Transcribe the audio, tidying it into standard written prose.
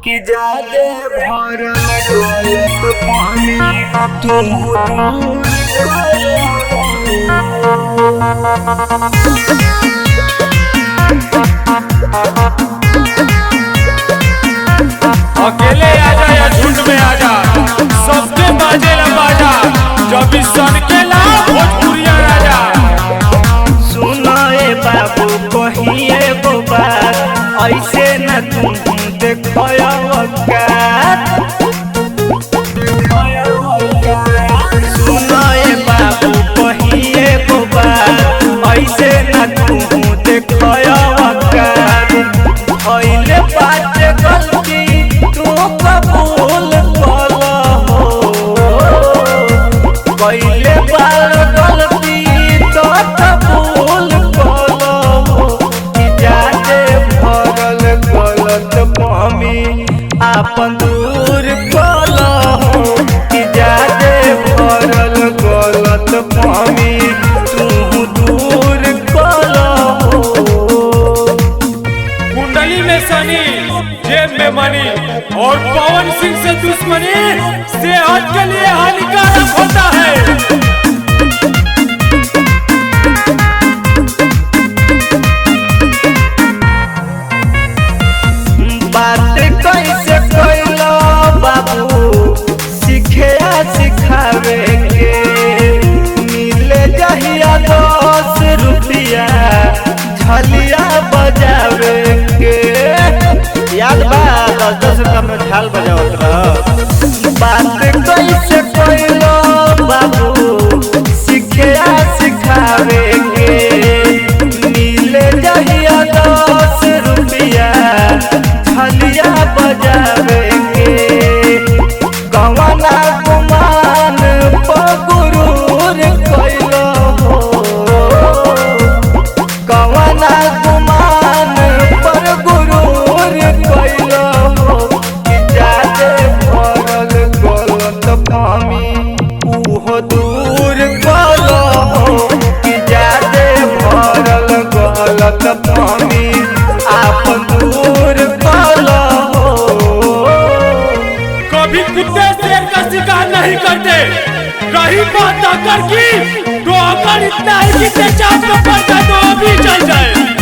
कि जादे भरल डोलत पानी तुम अकेले आजा या झुंड में आजा, सबके बाजे ना बाजा, जब इस सन के ला भोजपुरिया राजा। सुनो ए बाबू कहिए गो बात, ऐसे न तुम देखो औकात। सुनो ए बाबू कहिए गो बात, ऐसे न तुम देखो औकात। भइले बात गलती तू कबूल कलहो, पहले बार गलती तो कबूल कलहो। कि जादे भरल गलत पामी आपन दूर कलहो, कि जादे भरल गलत पामी तू दूर कलहो। कुंडली में शनि, जेब में मनी, और पवन सिंह से दुश्मनी सेहत के लिए हानिकारक होता है। बात कैसे कैलो बाबू सीखे सिखावे के, मिले जहिया 10 रुपया झलिया बजावे के। याद बा 10 रुपया में झाल बजावत रह। बात कैसे कैलो बाबू सीखे सिखावे के, मिले जहिया 10 रुपया झलिया बजावे के। कवना गुमान पगुरूर कैलो हो, कवना गुमान पर गुरूर कैलो हो। कि जादे भरल गलत पामी उहो दूर कलो हो, कि जादे भरल गलत पामी आपन दूर कलो हो। कभी कुत्ते शेर का शिकार नहीं करते, रही बात आकर की तो अगर इतना ही कि चाप में पड़ जाए तो अभी चल जाए।